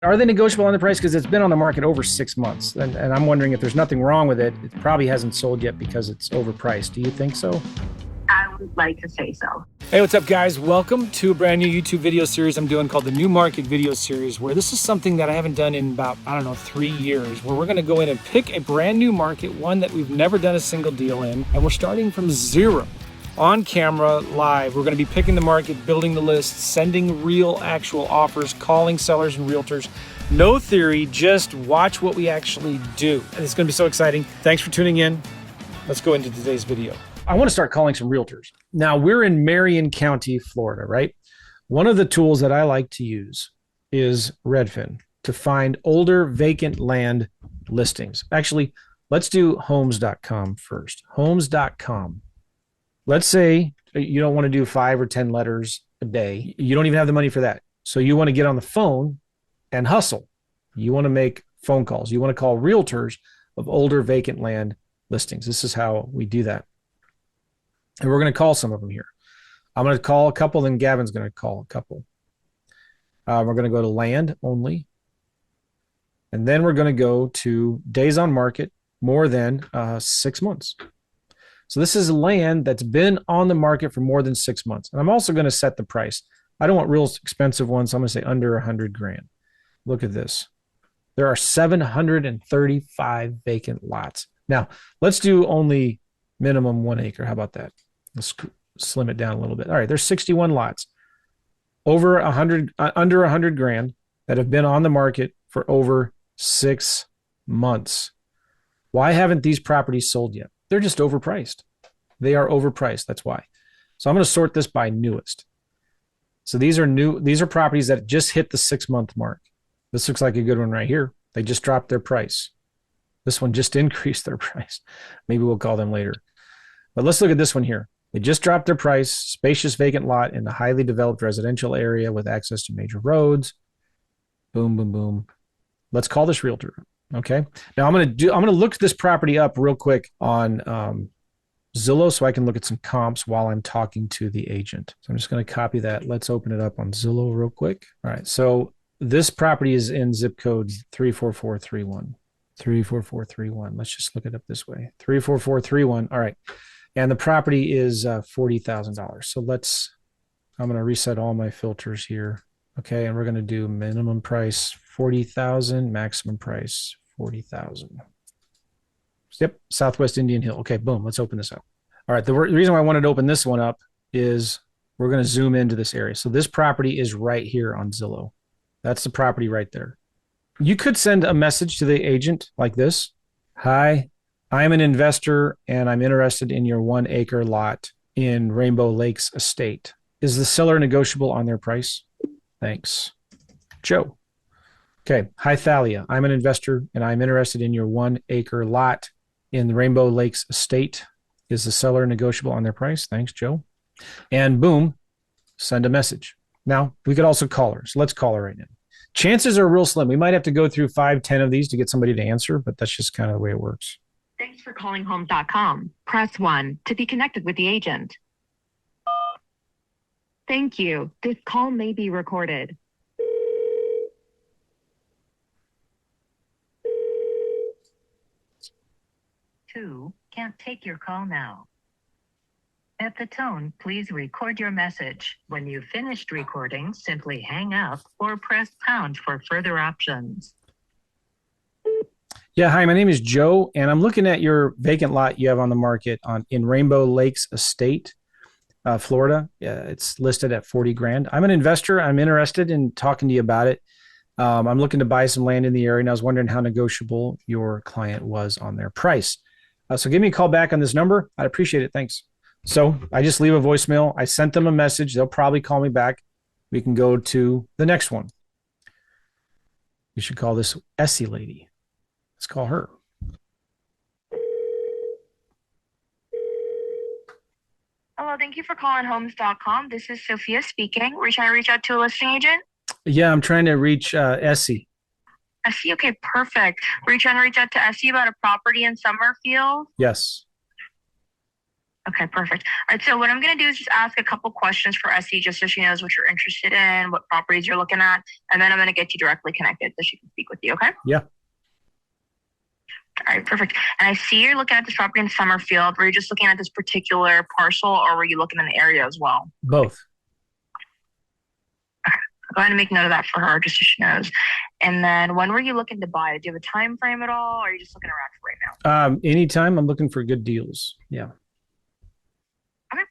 Are they negotiable on the price? Because it's been on the market over 6 months. And I'm wondering if there's nothing wrong with it. It probably hasn't sold yet because it's overpriced. Do you think so? I would like to say so. Hey, what's up, guys? Welcome to a brand new YouTube video series I'm doing called the New Market Video Series, where this is something that I haven't done in about, 3 years, where we're going to go in and pick a brand new market, one that we've never done a single deal in, and we're starting from zero. On camera, live. We're going to be picking the market, building the list, sending real, actual offers, calling sellers and realtors. No theory, just watch what we actually do. And it's going to be so exciting. Thanks for tuning in. Let's go into today's video. I want to start calling some realtors. Now, we're in Marion County, Florida, right? One of the tools that I like to use is Redfin to find older vacant land listings. Actually, let's do homes.com first. Homes.com. Let's say you don't want to do 5 or 10 letters a day. You don't even have the money for that. So you want to get on the phone and hustle. You want to make phone calls. You want to call realtors of older vacant land listings. This is how we do that. And we're going to call some of them here. I'm going to call a couple, then Gavin's going to call a couple. We're going to go to land only. And then we're going to go to days on market, more than 6 months. So this is land that's been on the market for more than 6 months. And I'm also going to set the price. I don't want real expensive ones. So I'm going to say under 100 grand. Look at this. There are 735 vacant lots. Now, let's do only minimum 1 acre. How about that? Let's slim it down a little bit. All right, there's 61 lots over 100, under 100 grand that have been on the market for over 6 months. Why haven't these properties sold yet? They're just overpriced. They are overpriced. That's why. So I'm going to sort this by newest. So these are new. These are properties that just hit the 6-month mark. This looks like a good one right here. They just dropped their price. This one just increased their price. Maybe we'll call them later. But let's look at this one here. They just dropped their price. Spacious vacant lot in a highly developed residential area with access to major roads. Boom, boom, boom. Let's call this realtor. Okay. Now I'm going to look this property up real quick on Zillow so I can look at some comps while I'm talking to the agent. So I'm just going to copy that. Let's open it up on Zillow real quick. All right. So this property is in zip code 34431. 34431. Let's just look it up this way. 34431. All right. And the property is $40,000. So I'm going to reset all my filters here. Okay. And we're going to do minimum price 40,000, maximum price 40,000. Yep. Southwest Indian Hill. Okay. Boom. Let's open this up. All right. The reason why I wanted to open this one up is we're going to zoom into this area. So this property is right here on Zillow. That's the property right there. You could send a message to the agent like this. Hi, I'm an investor and I'm interested in your 1 acre lot in Rainbow Lakes Estate. Is the seller negotiable on their price? Thanks. Joe. Okay. Hi, Thalia. I'm an investor and I'm interested in your 1 acre lot in the Rainbow Lakes Estate. Is the seller negotiable on their price? Thanks, Joe. And boom, send a message. Now, we could also call her. So let's call her right now. Chances are real slim. We might have to go through 5, 10 of these to get somebody to answer, but that's just kind of the way it works. Thanks for calling homes.com. Press 1 to be connected with the agent. Thank you. This call may be recorded. Two, can't take your call now. At the tone, please record your message. When you've finished recording, simply hang up or press pound for further options. Yeah, hi, my name is Joe, and I'm looking at your vacant lot you have on the market in Rainbow Lakes Estate, Florida. It's listed at 40 grand. I'm an investor. I'm interested in talking to you about it. I'm looking to buy some land in the area, and I was wondering how negotiable your client was on their price. So give me a call back on this number. I'd appreciate it. Thanks. So I just leave a voicemail. I sent them a message. They'll probably call me back. We can go to the next one. We should call this Essie lady. Let's call her. Hello, thank you for calling homes.com. This is Sophia speaking. We're trying to reach out to a listing agent. Yeah, I'm trying to reach Essie. Essie, okay, perfect. Were you trying to reach out to Essie about a property in Summerfield? Yes. Okay, perfect. All right, so what I'm going to do is just ask a couple questions for Essie just so she knows what you're interested in, what properties you're looking at, and then I'm going to get you directly connected so she can speak with you, okay? Yeah. All right, perfect. And I see you're looking at this property in Summerfield. Were you just looking at this particular parcel or were you looking in the area as well? Both. Go ahead and make note of that for her just so she knows. And then when were you looking to buy it? Do you have a time frame at all or are you just looking around for right now? Anytime. I'm looking for good deals. Yeah. Okay,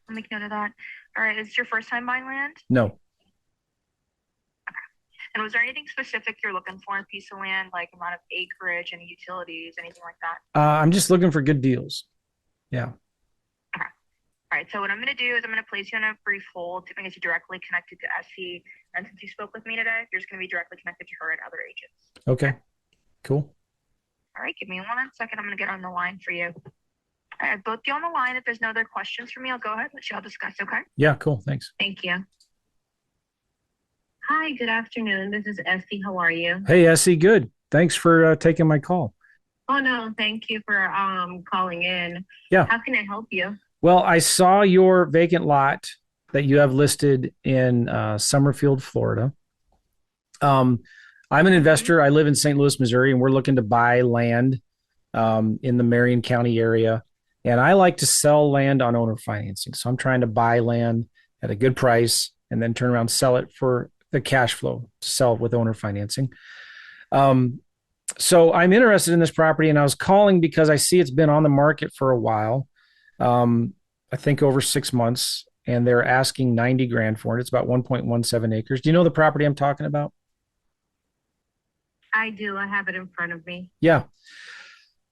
I'll make note of that. All right, is this your first time buying land? No. And was there anything specific you're looking for in a piece of land, like amount of acreage, any utilities, anything like that? I'm just looking for good deals. Yeah. Okay. All right. So what I'm going to do is I'm going to place you on a brief hold to get you directly connected to Essie. And since you spoke with me today, you're just going to be directly connected to her and other agents. Okay. Cool. All right. Give me 1 second. I'm going to get on the line for you. I have both you on the line. If there's no other questions for me, I'll go ahead and let you all discuss. Okay. Yeah. Cool. Thanks. Thank you. Hi, good afternoon. This is Essie. How are you? Hey, Essie. Good. Thanks for taking my call. Oh, no. Thank you for calling in. Yeah. How can I help you? Well, I saw your vacant lot that you have listed in Summerfield, Florida. I'm an investor. I live in St. Louis, Missouri, and we're looking to buy land in the Marion County area. And I like to sell land on owner financing. So I'm trying to buy land at a good price and then turn around and sell it for the cash flow to sell it with owner financing. So I'm interested in this property, and I was calling because I see it's been on the market for a while. I think over 6 months, and they're asking 90 grand for it. It's about 1.17 acres. Do you know the property I'm talking about? I do. I have it in front of me. Yeah.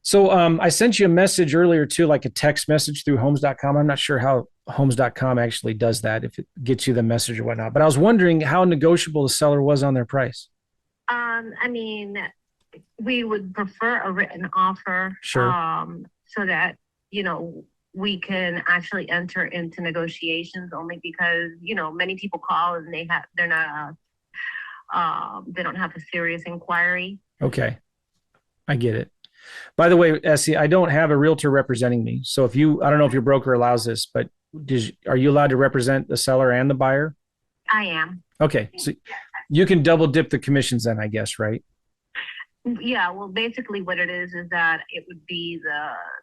So I sent you a message earlier too, like a text message through homes.com. I'm not sure how homes.com actually does that, if it gets you the message or whatnot. But I was wondering how negotiable the seller was on their price. I mean, we would prefer a written offer. Sure. So that, we can actually enter into negotiations only because, many people call and they don't have a serious inquiry. Okay. I get it. By the way, Essie, I don't have a realtor representing me. So I don't know if your broker allows this, but are you allowed to represent the seller and the buyer? I am. Okay. So you can double dip the commissions then, I guess, right? Yeah, well, basically what it is that it would be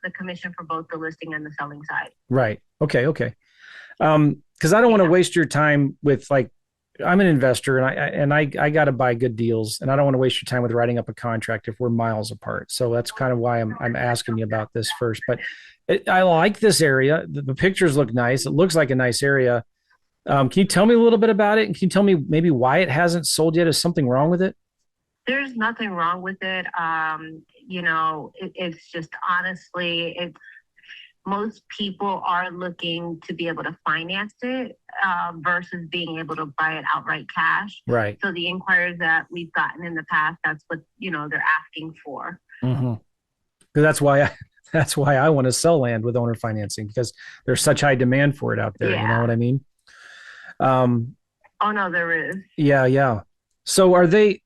the commission for both the listing and the selling side. Right. Okay. Because I don't want to waste your time with I'm an investor and I got to buy good deals, and I don't want to waste your time with writing up a contract if we're miles apart. So that's kind of why I'm asking you about this first. But I like this area. The pictures look nice. It looks like a nice area. Can you tell me a little bit about it? And can you tell me maybe why it hasn't sold yet? Is something wrong with it? There's nothing wrong with it. It's just honestly, most people are looking to be able to finance it versus being able to buy it outright cash. Right. So the inquiries that we've gotten in the past, that's what they're asking for. Mm-hmm. That's why I want to sell land with owner financing, because there's such high demand for it out there. Yeah. You know what I mean? Oh no, there is. Yeah. So are they?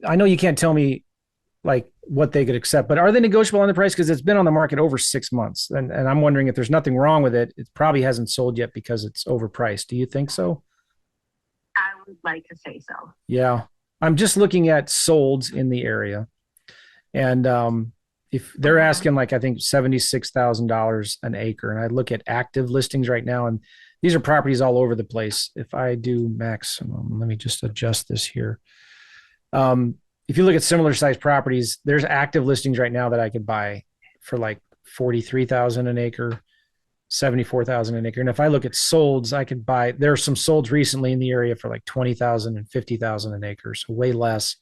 I know you can't tell me what they could accept, but are they negotiable on the price? Because it's been on the market over 6 months, and I'm wondering if there's nothing wrong with it. It probably hasn't sold yet because it's overpriced. Do you think so? I would like to say so. Yeah, I'm just looking at solds in the area, and if they're asking I think $76,000 an acre, and I look at active listings right now, and these are properties all over the place. If I do maximum, let me just adjust this here. If you look at similar sized properties, there's active listings right now that I could buy for $43,000 an acre, $74,000 an acre. And if I look at solds, I could buy, there are some solds recently in the area for $20,000 and $50,000 an acre. So way less.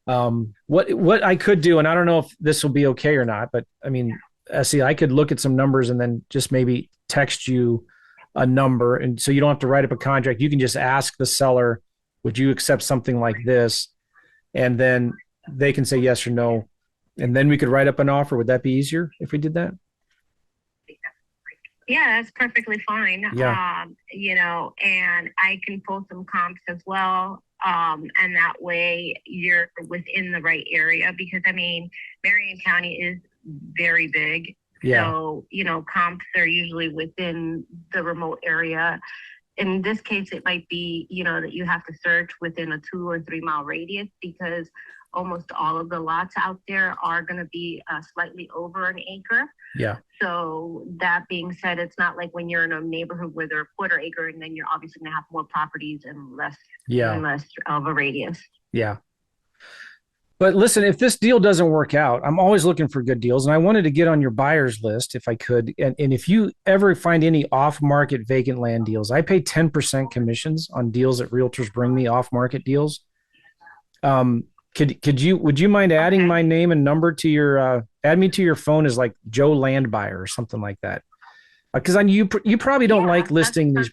What I could do, and I don't know if this will be okay or not, but I mean, Essie, I could look at some numbers and then just maybe text you a number. And so you don't have to write up a contract. You can just ask the seller, would you accept something like this? And then they can say yes or no. And then we could write up an offer. Would that be easier if we did that? Yeah, that's perfectly fine. Yeah. And I can pull some comps as well. And that way you're within the right area because Marion County is very big. Yeah. So, comps are usually within the remote area. In this case, it might be, that you have to search within a 2 or 3 mile radius, because almost all of the lots out there are going to be slightly over an acre. Yeah. So that being said, it's not like when you're in a neighborhood where they're a quarter acre, and then you're obviously going to have more properties and less of a radius. Yeah. But listen, if this deal doesn't work out, I'm always looking for good deals. And I wanted to get on your buyer's list if I could. And if you ever find any off-market vacant land deals, I pay 10% commissions on deals that realtors bring me, off-market deals. Would you mind adding my name and number to your, add me to your phone as like Joe Land Buyer or something like that? Because you probably don't like listing these.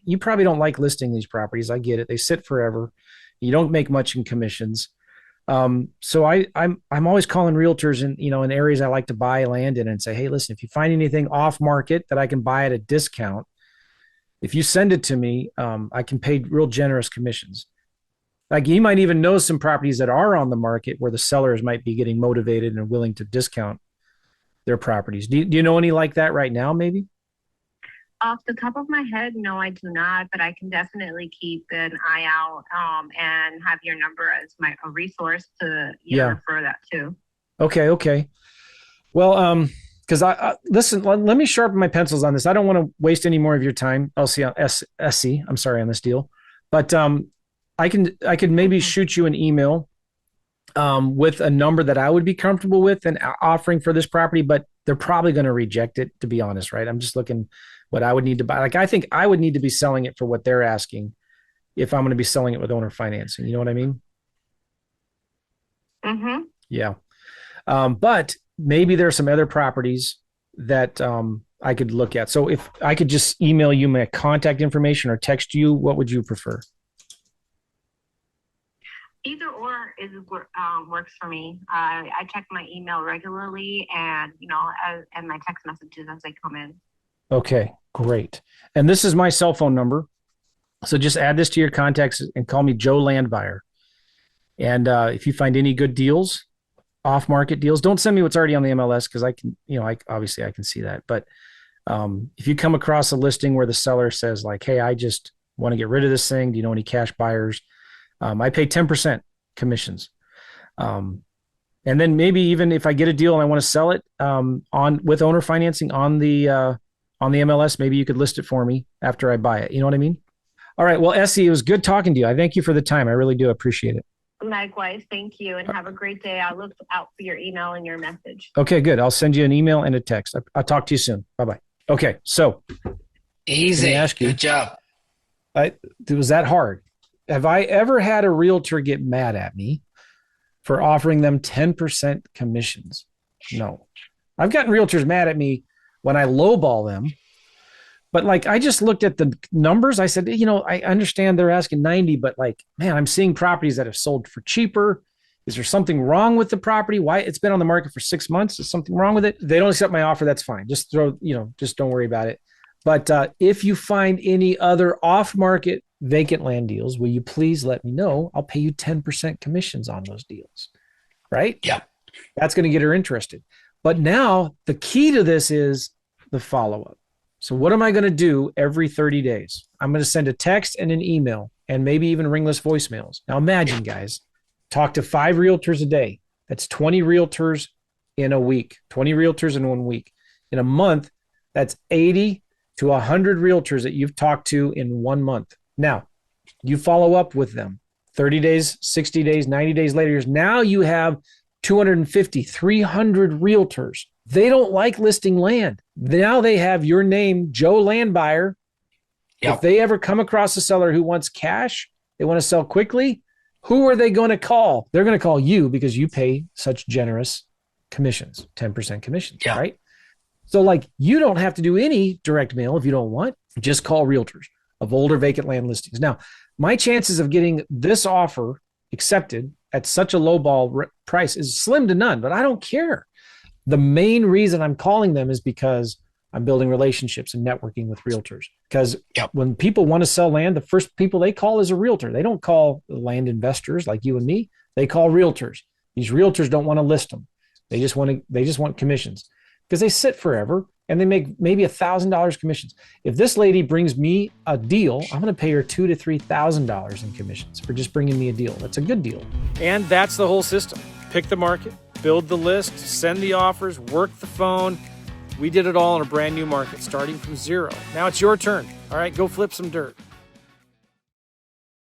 You probably don't like listing these properties. I get it. They sit forever. You don't make much in commissions. So I'm always calling realtors in areas I like to buy land in and say, hey, listen, if you find anything off market that I can buy at a discount, if you send it to me, I can pay real generous commissions. Like you might even know some properties that are on the market where the sellers might be getting motivated and willing to discount their properties. Do you know any like that right now, maybe? Off the top of my head, no, I do not, but I can definitely keep an eye out and have your number as a resource to refer that to. Okay. Well, because listen, let me sharpen my pencils on this. I don't want to waste any more of your time, LC on SC. I'm sorry on this deal, but I could maybe shoot you an email with a number that I would be comfortable with and offering for this property, but they're probably going to reject it, to be honest, right? I'm just looking what I would need to buy. Like, I think I would need to be selling it for what they're asking if I'm going to be selling it with owner financing. You know what I mean? Mm-hmm. Yeah. But maybe there are some other properties that I could look at. So if I could just email you my contact information or text you, what would you prefer? Either or works for me. I check my email regularly, and and my text messages as they come in. Okay, great. And this is my cell phone number, so just add this to your contacts and call me Joe Landbuyer. And if you find any good deals, off-market deals, don't send me what's already on the MLS because I can, obviously I can see that. But if you come across a listing where the seller says like, "Hey, I just want to get rid of this thing. Do you know any cash buyers?" I pay 10% commissions. And then maybe even if I get a deal and I want to sell it with owner financing on the MLS, maybe you could list it for me after I buy it. You know what I mean? All right. Well, Essie, it was good talking to you. I thank you for the time. I really do appreciate it. Likewise. Thank you. And have a great day. I'll look out for your email and your message. Okay, good. I'll send you an email and a text. I'll talk to you soon. Bye-bye. Okay. So easy. Ask you, good job. Was that hard? Have I ever had a realtor get mad at me for offering them 10% commissions? No. I've gotten realtors mad at me when I lowball them. But like, I just looked at the numbers. I said, I understand they're asking 90, but like, man, I'm seeing properties that have sold for cheaper. Is there something wrong with the property? Why it's been on the market for 6 months? Is something wrong with it? They don't accept my offer. That's fine. Just just don't worry about it. But if you find any other off-market vacant land deals, will you please let me know? I'll pay you 10% commissions on those deals. Right? Yeah. That's going to get her interested. But now the key to this is the follow-up. So what am I going to do every 30 days? I'm going to send a text and an email and maybe even ringless voicemails. Now imagine, guys, talk to 5 realtors a day. That's 20 realtors in a week, 20 realtors in 1 week. In a month, that's 80 to 100 realtors that you've talked to in 1 month. Now, you follow up with them 30 days, 60 days, 90 days later. Now you have 250, 300 realtors. They don't like listing land. Now they have your name, Joe Landbuyer. Yep. If they ever come across a seller who wants cash, they want to sell quickly, who are they going to call? They're going to call you because you pay such generous commissions, 10% commissions, right? So like you don't have to do any direct mail if you don't want. Just call realtors of older vacant land listings. Now, my chances of getting this offer accepted at such a lowball price is slim to none, but I don't care. The main reason I'm calling them is because I'm building relationships and networking with realtors. Because when people want to sell land, the first people they call is a realtor. They don't call land investors like you and me. They call realtors. These realtors don't want to list them. They just want commissions. because they sit forever and they make maybe $1,000 commissions. If this lady brings me a deal, I'm going to pay her $2,000 to $3,000 in commissions for just bringing me a deal. That's a good deal. And that's the whole system. Pick the market, build the list, send the offers, work the phone. We did it all in a brand new market, starting from zero. Now it's your turn. All right, go flip some dirt.